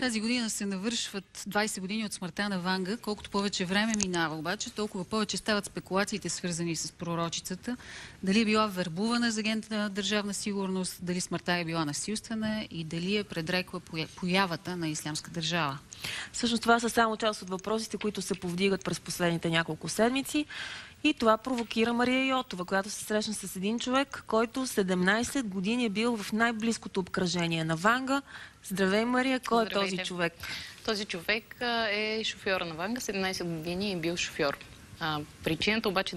Тази година се навършват 20 години от смъртта на Ванга. Колкото повече време минава обаче, толкова повече стават спекулациите, свързани с пророчицата. Дали е била вербувана за агент на Държавна сигурност, дали смъртта е била насилствена и дали е предрекла появата на Ислямска държава. Всъщност това са само част от въпросите, които се повдигат през последните няколко седмици. И това провокира Мария Йотова, която се срещна с един човек, който 17 години е бил в най-близкото обкръжение на Ванга. Здравей, Мария, кой е този човек? Този човек е шофьора на Ванга, 17 години е бил шофьор. Причината обаче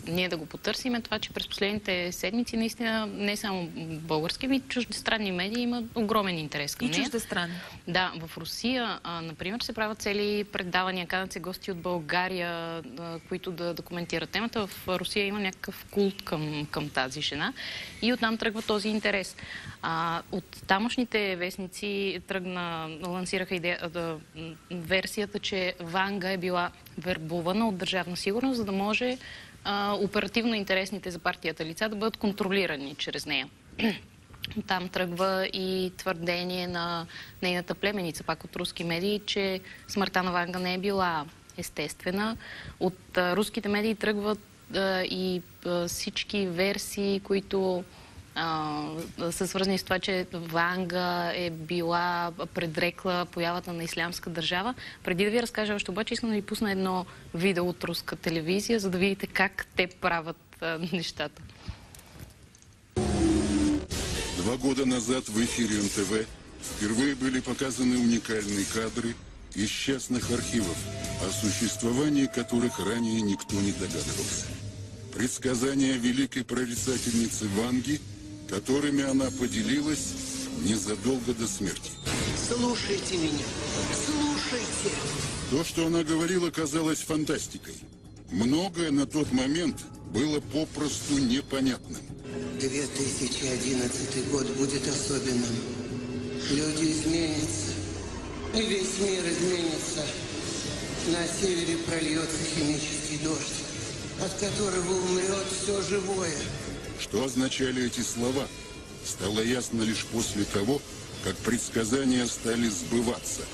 ние да го потърсим е това, че през последните седмици наистина не само български, но и чуждестранни медии има огромен интерес към нея. И чуждестранни. Да, в Русия, например, се правят цели предавания, канат се гости от България, които да коментират темата. В Русия има някакъв култ към тази жена и оттам тръгва този интерес. От тамошните вестници лансираха версията, че Ванга е била вербувана от Държавна сигурност, за да може оперативно интересните за партията лица да бъдат контролирани чрез нея. Там тръгва и твърдение на нейната племеница, пак от руски медии, че смъртта на Ванга не е била естествена. От руските медии тръгват и всички версии, които са свързани с това, че Ванга е била предрекла появата на Ислямска държава. Преди да ви разкажа още обаче, искам да ви пусна едно видео от руска телевизия, за да видите как те правят нещата. 2 года назад в эфире НТВ впервые были показаны уникальные кадры из частных архивов, о существовании которых ранее никто не догадывался. Предсказания великой прорицательницы Ванги, которыми она поделилась незадолго до смерти. Слушайте меня, слушайте. То, что она говорила, казалось фантастикой. Многое на тот момент было попросту непонятным. 2011 год будет особенным. Люди изменятся, и весь мир изменится. На севере прольется химический дождь, от которого умрет все живое. Что означали эти слова, стало ясно лишь после того, как предсказания стали сбываться.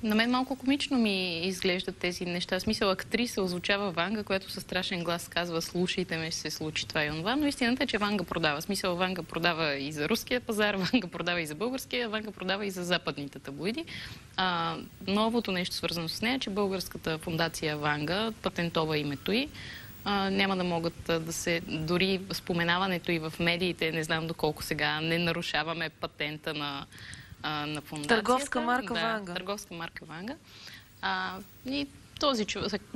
На мен малко комично ми изглеждат тези неща. В смисъл, актриса озвучава Ванга, която със страшен глас казва: слушайте ме, ще се случи това и онова. Но истината е, че Ванга продава. В смисъл, Ванга продава и за руския пазар, Ванга продава и за българския, Ванга продава и за западните таблоиди. Новото нещо, свързано с нея, че българската фондация Ванга патентова името й. Няма да могат да се... Дори споменаването и в медиите, не знам доколко сега не нарушаваме патента на фондацията. Търговска марка Ванга. Търговска марка Ванга. И този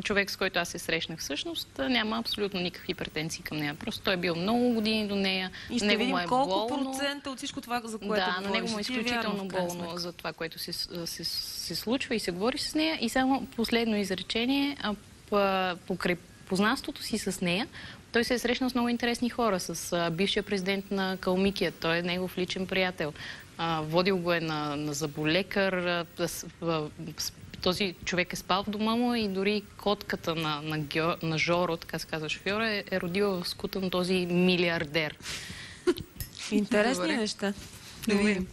човек, с който аз се срещнах всъщност, няма абсолютно никакви претенции към нея. Просто той е бил много години до нея. И ще видим колко процента от всичко това, за което говориш. На него му е изключително болно за това, което се случва и се говори с нея. И само последно изречение, покрай познанството си с нея, той се е срещнал с много интересни хора, с бившия президент на Калмикия. Той е негов личен приятел. Водил го е на зъболекар. Този човек е спал в дома му и дори котката на Жоро, така се казва шофьора, е родила в скутън този милиардер. Интересни неща. Да видим.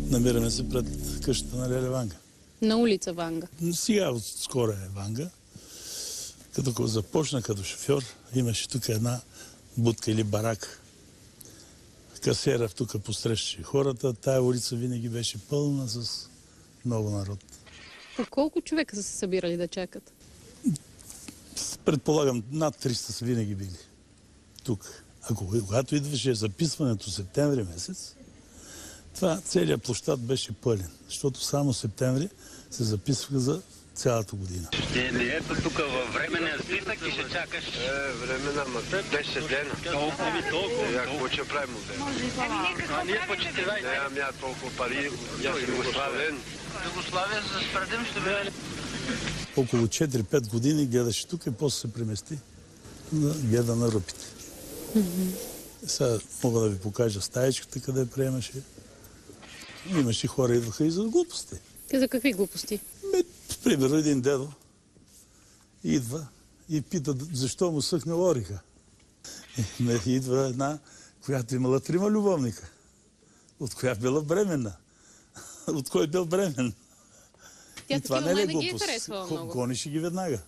Намираме се пред къщата на Леля Ванга. На улица Ванга. Сега скоро е Ванга. Като започна като шофьор, имаше тук една будка или барак. Касера тук посрещаше хората. Тая улица винаги беше пълна с много народ. Колко човека са се събирали да чакат? Предполагам, над 300 са винаги били тук. Когато идваше записването септември месец, целият площад беше пълен, защото само септември се записваха за цялата година. Ще ли ето тук във временен списък и ще чакаш? Времена, ма 10 дена. Толкова. Какво ще правим от ден? Ние по 14. Нямам я толкова пари. Югославен. Югославия за Спредим ще бъде. Около 4-5 години гледаше тук и после се премести да гледа на ръпите. Сега мога да ви покажа стаечката, къде приемаше. Имаше хора, идваха и за глупости. Те за какви глупости? Примерно един дедо идва и пита защо му съхне ориха. Идва една, която имала 3 любовника. От коя била бременна. От кой бил бремен. Тя и това не е глупост. много. Гонеше ги веднага.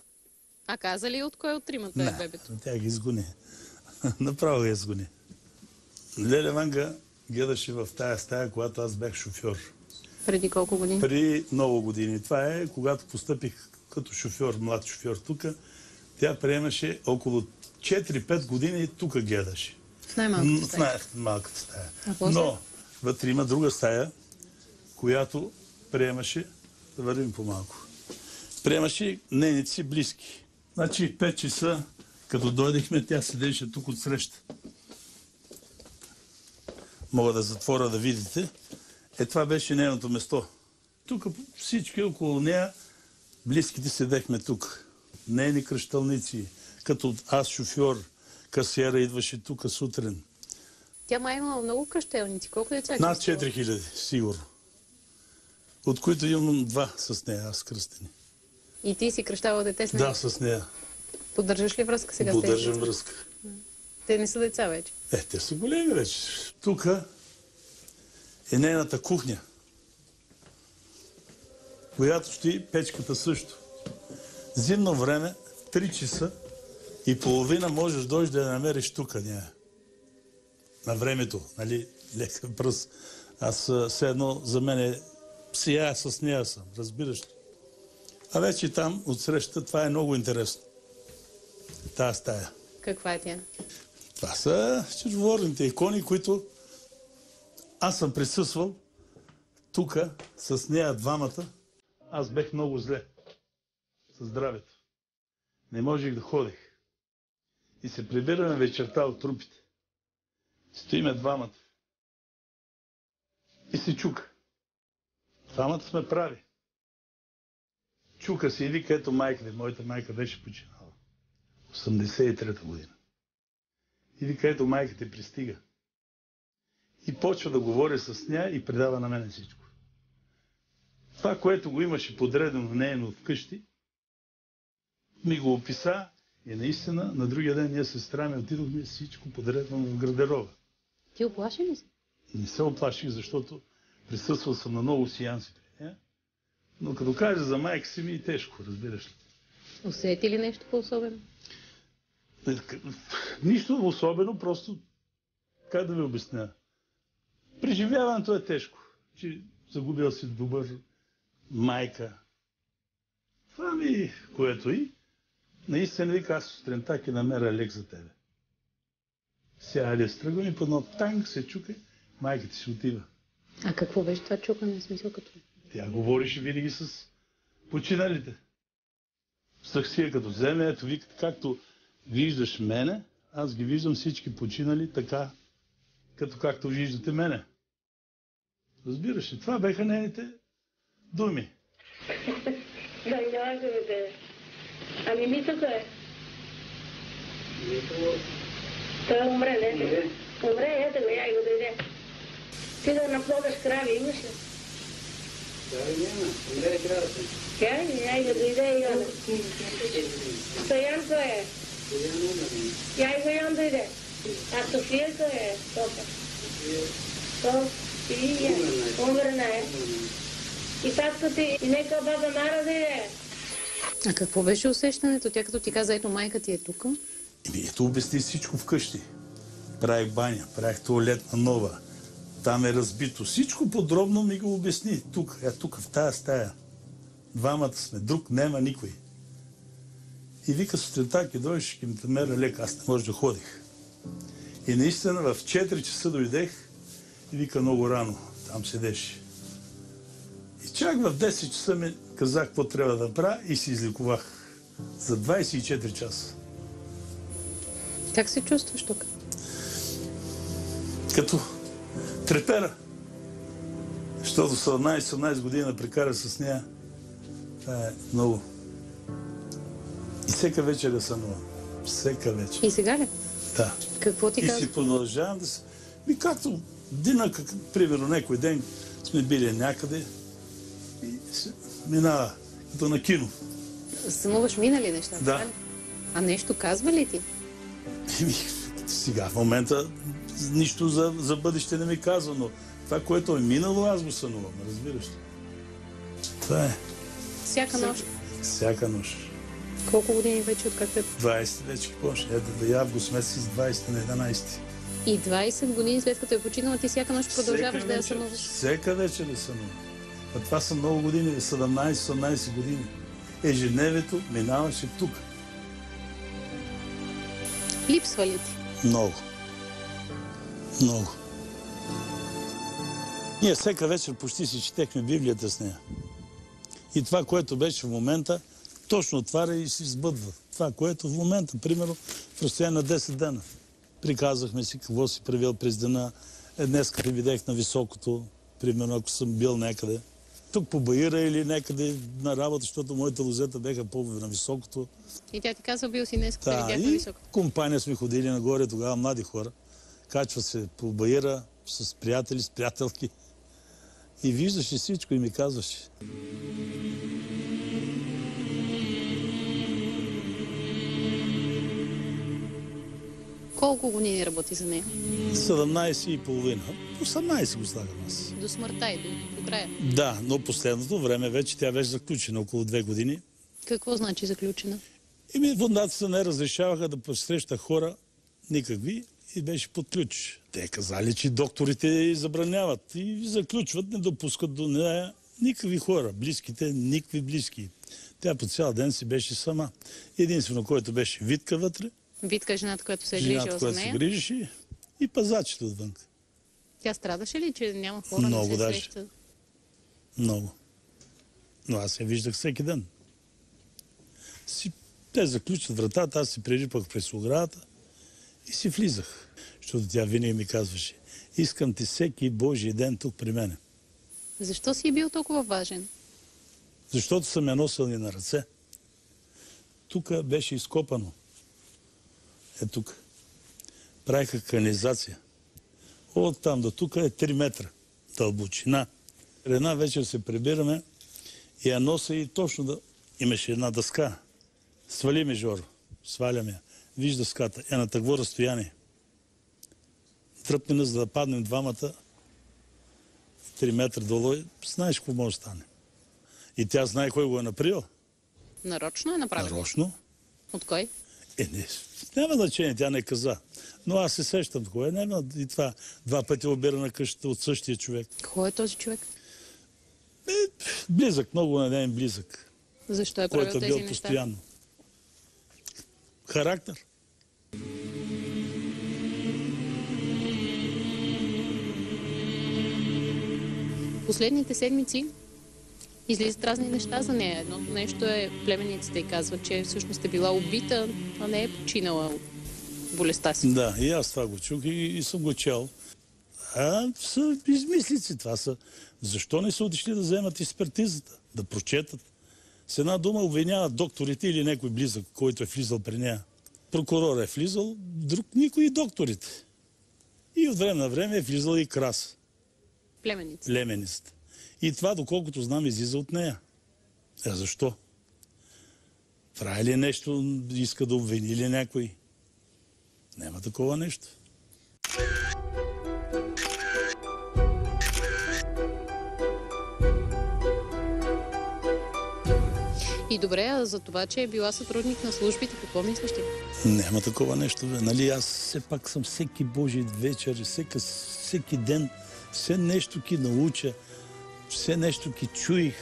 А каза ли от кой от тримата е бебето? Тя ги изгони. Направо ги изгони. Леля Ванга гледаше в тая стая, когато аз бях шофьор. Преди колко години? При много години. Това е, когато постъпих като шофьор, млад шофьор тук, тя приемаше около 4-5 години и тук гледаше. В най-малката стая. В малката стая. Но вътре има друга стая, която приемаше, да вървим по-малко, приемаше нейните си близки. Значи 5 часа, като дойдехме, тя седеше тук отсреща. Мога да затворя да видите. Това беше нейното место. Тук всички около нея, близките седехме тук. Нейни кръщалници, като аз шофьор, касиера идваше тук сутрин. Тя май имала много кръщелници. Колко деца? Над 4000, сигурно. От които имам 2 с нея, аз кръстени. И ти си кръщавал дете с нея? Да, с нея. Поддържаш ли връзка сега с тези? Поддържам връзка. Те не са деца вече? Те са големи вече. Тук е нейната кухня, която стои печката също. Зимно време, 3 часа и половина можеш да дойдеш да я намериш тук нея. На времето, нали, лека пръст. Аз все едно за мен сияя с нея съм, разбираш ли? А вече там, отсреща, това е много интересно. Тая стая. Каква е тя? Това са четворните икони, които аз съм присъствал тук с нея двамата. Аз бех много зле със здравето. Не можех да ходех. И се прибираме вечерта от трупите. Стоиме двамата. И се чука. Двамата сме прави. Чука се и вика, ето майка, моята майка беше починала. 83-та година. И вика, ето майка те пристига. И почва да говори с нея и предава на мене всичко. Това, което го имаше подредено нейно вкъщи, ми го описа и наистина на другия ден ние с сестра ми отидохме всичко подредено в гардероба. Ти оплаши ли си? Не се оплаших, защото присъствал съм на много сеанси. Но като кажа за майка си ми и тежко, разбираш ли. Усети ли нещо по-особено? Нищо особено, просто как да ви обясня. Преживяването е тежко, че загубил си добър майка. Това ми, което и наистина вика, аз сутринта ке намеря лек за тебе. Сега ли стръгвам и по едно танк се чука, майка ти си отива. А какво беше това чукане, смисъл като? Тя говореше винаги с починалите. Сахсия като вземе, ето вика, както виждаш мене, аз ги виждам всички починали така, както виждате мене. Разбираш ли, това беха нейните думи. Да, няма да виде. Ами мисълта е. Той умре, не? Умре, ето го, я и го дойде. Ти да наплодаш крави, имаш ли? Крави няма, умре кравата. Я и го дойде и Йона. Стоян кой е? Я и го Йон дойде. А София кой е? София. Умрена е. И татко ти, и нека баба Мара дойде. А какво беше усещането? Тя като ти каза, ето майка ти е тук. Ето обясни всичко вкъщи. Правих баня, правих туалетна нова. Там е разбито. Всичко подробно ми го обясни. Тук, в тая стая. Двамата сме, друг няма никой. И вика сутринта, ке дойдеш, ще ми намеря лек. Аз не може да ходих. И наистина в 4 часа дойдех и вика много рано. Там седеше. И чак в 10 часа ми казах какво трябва да правя и се излекувах за 24 часа. Как се чувстваш тук? Като трепера. Защото 17-18 години прекара с нея. Това е много. И всека вечер да сънувам. Всека вечер. И сега ли? Да. Какво ти казва? И си продължавам да се... Както дина, примерно някой ден сме били някъде и се минава като на кино. Сънуваш минали неща? Да. Така ли? А нещо казва ли ти? Сега в момента нищо за бъдеще не ми казва, но това, което е минало, аз го сънувам, разбираш ли? Това е. Всяка нощ? Всяка нощ. Колко години вече откакто е? 20 вече почне. Ето да август месец 20 на 11. И 20 години след като е починала, ти всяка нощ продължаваш да я сънуваш? Всека вечер ли сънувам? А това са много години, 17-18 години. Ежедневието минаваше тук. Липсва ли ти? Много. Много. Ние всека вечер почти си четехме Библията с нея. И това, което беше в момента, точно отваря и се сбъдва. Това, което в момента, примерно, в разстояние на 10 дена. Приказахме си какво си правил през дена. Днес като видях на високото, примерно, ако съм бил някъде. Тук по Баира или някъде на работа, защото моите лозета бяха по-на високото. И тя ти казва, бил си днес, като видях на и високото. компания сме ходили нагоре, тогава млади хора. Качва се по Баира с приятели, с приятелки. И виждаше всичко и ми казваше. Колко години работи за нея? 17 и половина. 18 го слагам аз. До смъртта и до края. Да, но последното време вече тя беше заключена около 2 години. Какво значи заключена? Фондацията не разрешаваха да посреща хора никакви и беше под ключ. Те казали, че докторите забраняват и заключват, не допускат до нея никакви хора. Близките, никакви близки. Тя по цял ден си беше сама. Единствено, който беше Витка вътре. Витка, жената, която се е грижила за нея? Жената, която се грижеше и пазачите отвън. Тя страдаше ли, че няма хора, много не се даже. среща? Много. Но аз я виждах всеки ден. Те заключват вратата, аз си прерипах през оградата и си влизах. Защото тя винаги ми казваше, искам ти всеки Божий ден тук при мене. Защо си бил толкова важен? Защото съм я носил ни на ръце. Тук беше изкопано. Тук. Правиха канализация. От там до тук е 3 метра дълбочина. Една вечер се прибираме и я нося и точно да... Имаше една дъска. Свали ме, Жоро. Сваляме я. Виж дъската. Е на такво разстояние. Тръпне нас да паднем двамата 3 метра долу. Знаеш какво може да стане. И тя знае кой го е направил. Нарочно е направил? Нарочно. От кой? Няма значение, тя не каза. Но аз се сещам кой е. И това 2 пъти обира на къщата от същия човек. Кой е този човек? Близък, много на ден близък. Защо е правил който тези бил неща? Постоянно. Характер. Последните седмици излизат разни неща за нея. Едно нещо е, племенниците и казват, че всъщност е била убита, а не е починала от болестта си. Да, и аз това го чух и съм го чел. Са измислици това са. Защо не са отишли да вземат експертизата, да прочетат? С една дума обвиняват докторите или някой близък, който е влизал при нея. Прокурор е влизал, друг никой и докторите. И от време на време е влизал и Крас. Племеницата. И това, доколкото знам, излиза от нея. Защо? Прави ли нещо, иска да обвини ли някой? Няма такова нещо. И добре, а за това, че е била сътрудник на службите, какво мислиш ти? Няма такова нещо, бе. Нали, аз все пак съм всеки Божий вечер, всеки ден, все нещо ки науча, все нещо ки чуих.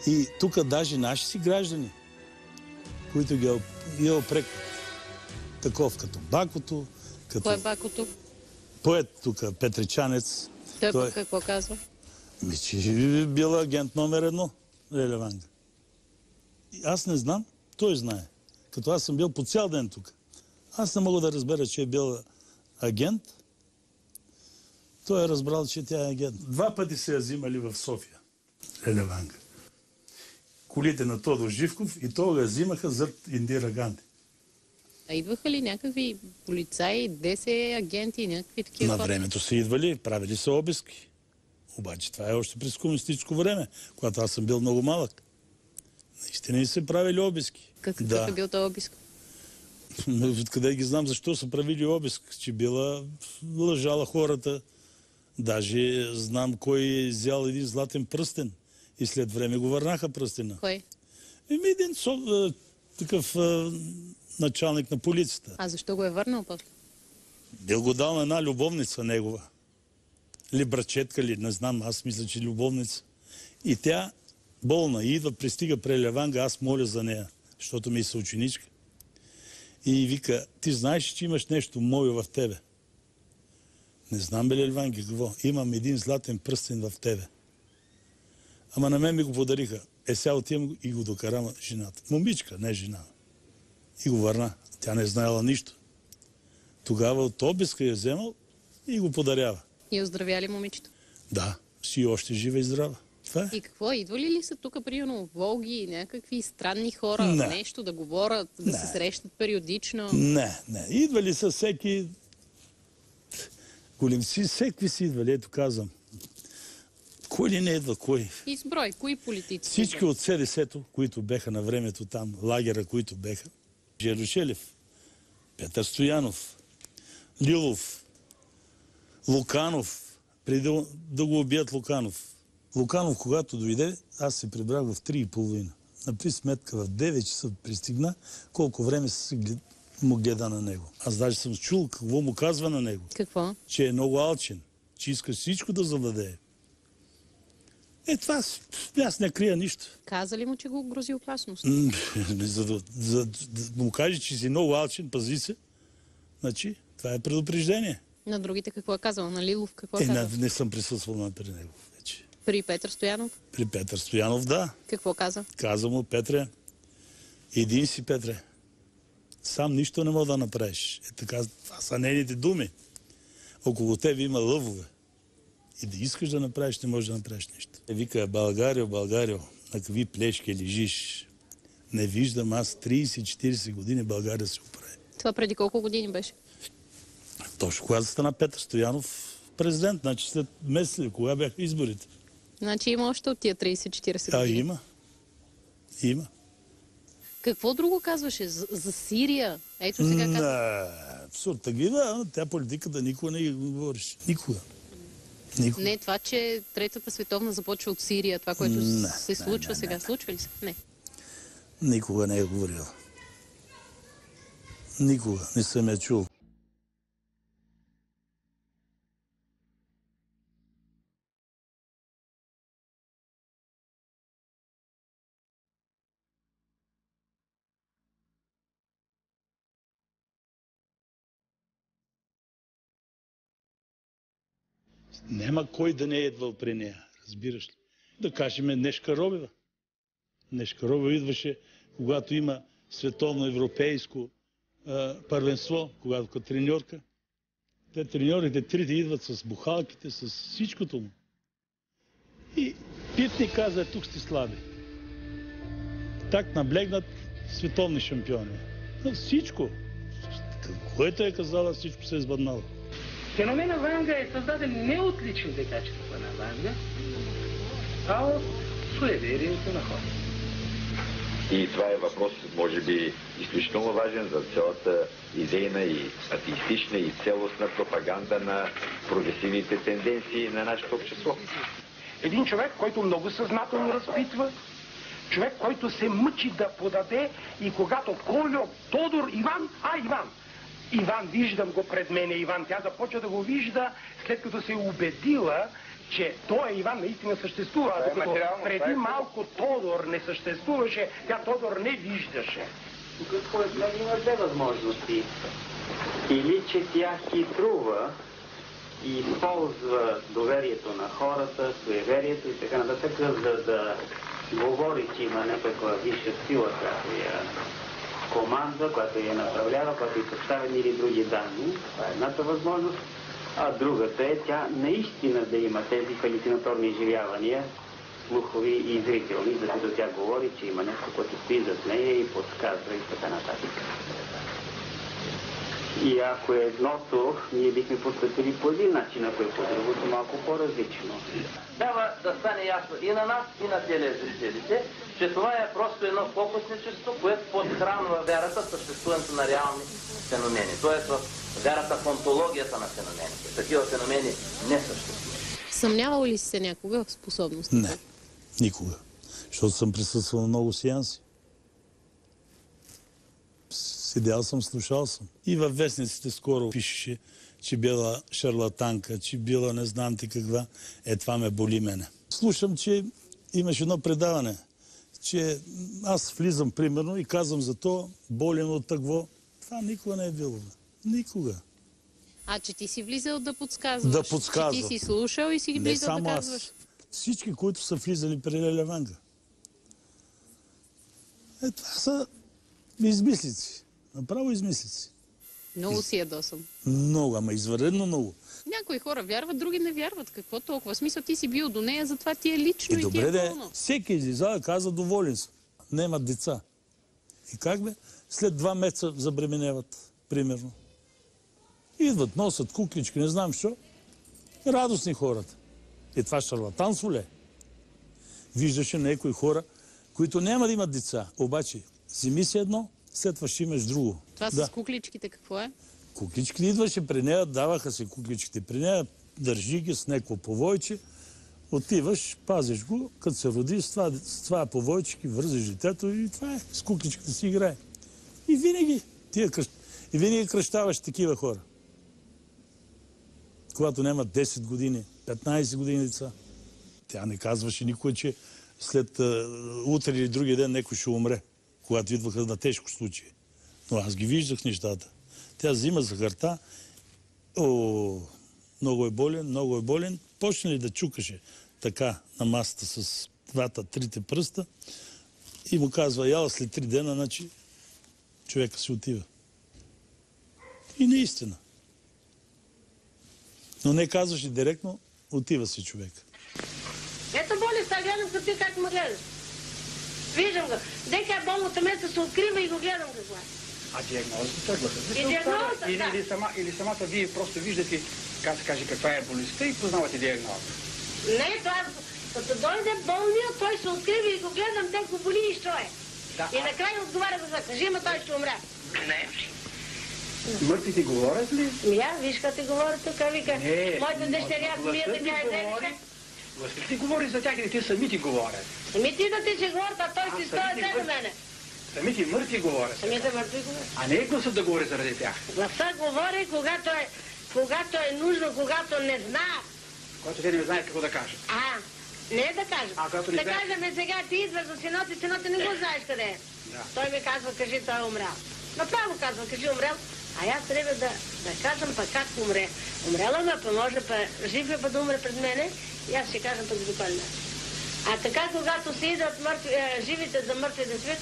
И тук даже наши си граждани, които ги опрекват. Таков като Бакото. Кой е Бакото? Поет тук, петричанец. Той какво казва? Че бил агент номер 1, Леля Ванга. Аз не знам, той знае. Като аз съм бил по цял ден тук. Аз не мога да разбера, че е бил агент. Той е разбрал, че тя е агент. 2 пъти се я взимали в София, Леля Ванга. Колите на Тодор Живков и това я взимаха зад Индира Ганди. А идваха ли някакви полицаи, ДС агенти, някакви такива? На времето са идвали, правили са обиски. Обаче това е още през комунистическо време, когато аз съм бил много малък. Наистина и се правили обиски. Какъв е бил този обиск? Откъде ги знам защо са правили обиск, че била лъжала хората. Даже знам кой е взял един златен пръстен и след време го върнаха пръстена. Кой? Един такъв началник на полицията. А защо го е върнал после? Бил го дал на една любовница негова. Ли брачетка ли, не знам, аз мисля, че любовница. И тя болна, идва, пристига при Леля Ванга, аз моля за нея, защото ми е съученичка. И вика, ти знаеш, че имаш нещо мое в тебе. Не знам, бе, Леля Ванга, какво? Имам един златен пръстен в тебе. Ама на мен ми го подариха. Сега отивам и го докарам жената. Момичка, не жена. И го върна. Тя не знаела нищо. Тогава от обиска я вземал и го подарява. И оздравя ли момичето? Да, си още жива и здрава. Това е. И какво? Идвали ли са тук, примерно, Волги, някакви странни хора, нещо да говорят, да се срещат периодично? Не. Идвали са всеки... Големци, всеки си идвали, ето казвам. Кой ли не идва, кой? Изброй, кои политици? Всички от СДС-то, които беха на времето там, лагера, които беха. Жерушелев, Петър Стоянов, Лилов, Луканов, преди да го убият Луканов. Луканов, когато дойде, аз се прибрах в 3:30. Напри сметка в 9 часа пристигна, колко време му гледа на него. Аз даже съм чул какво му казва на него. Какво? Че е много алчен, че иска всичко да завладее. Това, аз не крия нищо. Каза ли му, че го грози опасност? За да му каже, че си много алчен, пази се. Значи, това е предупреждение. На другите какво е казал? На Лилов какво е казал? Не съм присъствал при него вече. При Петър Стоянов? При Петър Стоянов, да. Какво каза? Каза му, Петре, един си, Петре. Сам нищо не мога да направиш. Така, това са нейните думи. Около тебе има лъвове. И да искаш да направиш, не можеш да направиш нищо. Вика, Българио, на какви плешки лежиш? Не виждам аз 30-40 години България се оправи. Това преди колко години беше? Точно когато стана Петър Стоянов президент, значи след месец, кога бяха изборите. Значи има още от тия 30-40 години. Има. Какво друго казваше? За Сирия? Ето сега казва. Абсурд. Такива, тя политиката никога не говориш. Никога. Не, това, че Третата световна започва от Сирия, това, което се случва сега. Случва ли се? Не. Никога не е говорила. Никога не съм я чул. Няма кой да не е идвал при нея, разбираш ли. Да кажем Нешка Робева. Нешка Робева идваше, когато има световно-европейско първенство, когато като треньорка. Те треньорите трите идват с бухалките, с всичкото му. И Пипни каза, тук сте слаби. Так наблегнат световни шампиони. Всичко. Което е казала, всичко се е избъднало. Феномена Ванга е създаден не от личните качества на Ванга, а от суеверието на хората. И това е въпрос, може би, изключително важен за цялата идейна и атеистична и целостна пропаганда на прогресивните тенденции на нашето общество. Един човек, който много съзнателно разпитва, човек, който се мъчи да подаде и когато Кольо, Тодор, Иван, Иван, виждам го пред мене, Иван. Тя започва да го вижда, след като се е убедила, че той Иван наистина съществува. Докато преди малко Тодор не съществуваше, тя Тодор не виждаше. Тук според мен има две възможности. Или че тя хитрува и използва доверието на хората, суеверието и така нататък, за да говори, че има някаква висша сила, която я командва, която я направлява, която я представя или други данни. Това е едната възможност. А другата е тя наистина да има тези халюцинаторни изживявания, слухови и зрителни, за които тя говори, че има нещо, което стои зад нея и подсказва и така нататък. И ако е едното, ние бихме подсветили по един начин, ако е по другото, малко по-различно. Трябва да стане ясно и на нас, и на телезрителите, че това е просто едно фокусничество, което подхранва вярата в съществуването на реални феномени. Тоест в вярата в онтологията на феномените. Такива феномени не съществуват. Съмнявал ли си се някога в способностите? Не, никога. Защото съм присъствал на много сеанси. Седял съм, слушал съм. И във вестниците скоро пишеше, че била шарлатанка, че била не знам ти каква. Това ме боли мене. Слушам, че имаш едно предаване, че аз влизам примерно и казвам за то, болен от тъкво. Това никога не е било. Никога. А, че ти си влизал да подсказваш? Да подсказвам. Че ти си слушал и си Не влизал само да аз. казваш? Всички, които са влизали при Леля Ванга. Това са измислици. Направо измислици. Много си ядосан. Много, ама извънредно много. Някои хора вярват, други не вярват. Какво толкова? В смисъл, ти си бил до нея, затова ти е лично и ти добре, е болно. всеки излиза и каза, доволен съм. Немат деца. И как бе? След 2 месеца забременяват, примерно. Идват, носят куклички, не знам що. Радостни хората. Това шарлатанство ли е? Виждаше някои хора, които няма да имат деца. Обаче, вземи си едно, след това ще имаш друго. Това с кукличките какво е? Кукличките идваше при нея, даваха се кукличките при нея, държи ги с някакво повойче, отиваш, пазиш го, като се роди, с това повойчики, вързиш детето и това е. С кукличката си играе. И винаги кръщаваш такива хора. Когато нямат 10 години, 15 години деца. Тя не казваше никога, че след утре или другия ден някой ще умре, когато идваха на тежко случай. Но аз ги виждах нещата. Тя взима захарта, много е болен. Почна ли да чукаше така на масата с 2-3 пръста и му казва, яла след 3 дена, значи човека си отива. И наистина. Но не казваше директно, отива си човек. Ето боли, сега гледам като ти как ме гледаш. Виждам го. Дека е болното место се открива и го гледам какво е. А диагнозата гласа. И диагнозата, да. Или самата вие просто виждате, как се каже, каква е болестта и познавате диагноза. Не, това като дойде болния, той се открива и го гледам, те го боли и що е. Да, и накрая отговаря го за кажи, ма той ще умре. Не. Мъртвите говорят ли? Виж как те говори тук, вика. Моята дъщеря смия така е дедика. Гласът ти говори за тях или те самите говорят? Самите да ти ще говорят, а той си стои за мене. Самите мъртви говорят. Самите мъртви говорят. А не е гласът да говори заради тях. Гласът говори, когато е нужно, когато не знаят. Когато те не знаят какво да кажат. Не да кажат. Да кажем сега, ти идваш за синоти не го знаеш къде е. Да. Той ми казва, кажи, той е умрял. Направо казва, кажи, умрял. А аз трябва да кажем пък как умре. Умрела ме, па може па жив е па да умре пред мене и аз ще кажем пък до кой начин. А така, когато се идват живите за мъртвите свет,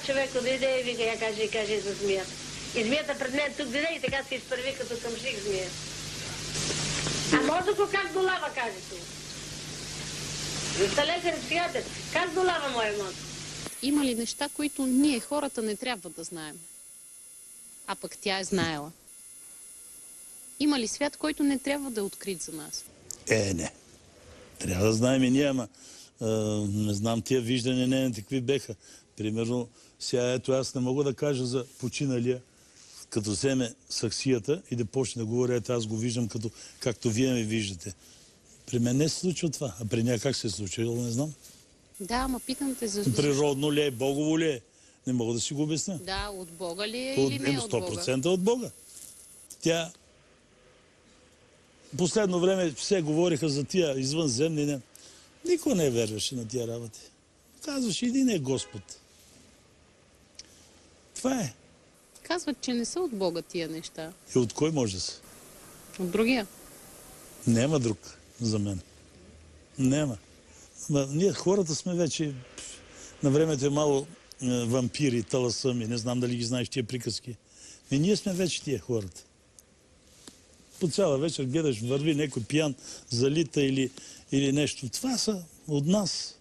човека дойде и вика, я каже за змията. И змията пред мен тук дойде и така се изпърви като къмшик змия. А мозъко как долава, каже ти? За лекар и психиатър, как долава моя мозък? Има ли неща, които ние хората не трябва да знаем? А пък тя е знаела. Има ли свят, който не трябва да е открит за нас? Не. Трябва да знаем и ние, ама не знам тия виждания не какви беха. Примерно, сега ето аз не мога да кажа за починалия, като вземе саксията и да почне да говоря, ето аз го виждам както вие ме виждате. При мен не се случва това, а при нея как се е случило, не знам. Да, ама питам те за... Природно ли е, богово ли е? Не мога да си го обясня. Да, от Бога ли е или не от Бога? 100% от Бога. Тя... Последно време все говориха за тия извънземни. Никой не вярваше на тия работи. Казваше, един е Господ. Това е. Казват, че не са от Бога тия неща. И от кой може да са? От другия. Няма друг за мен. Няма. Ние хората сме вече... На времето е мало вампири, таласъми, не знам дали ги знаеш тия приказки. Ние сме вече тия хората. По цяла вечер гледаш, върви някой пиян, залита или нещо. Това са от нас.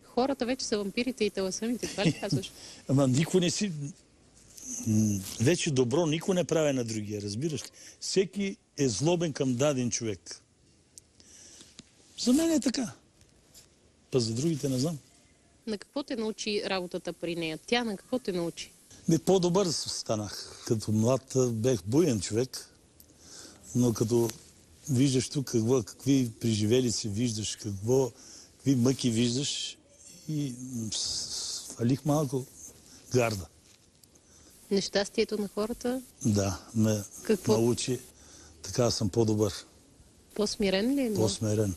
Хората вече са вампирите и таласъмите, това ли казваш? Ама никой не си... Вече добро никой не прави на другия, разбираш ли? Всеки е злобен към даден човек. За мен е така. Па за другите не знам. На какво те научи работата при нея? Тя на какво те научи? По-добър станах. Като млад бех буен човек, но като виждаш тук какви преживелици виждаш, какви мъки виждаш и свалих малко гарда. Нещастието на хората? Да, ме научи. Така съм по-добър. По-смирен ли е? По-смирен.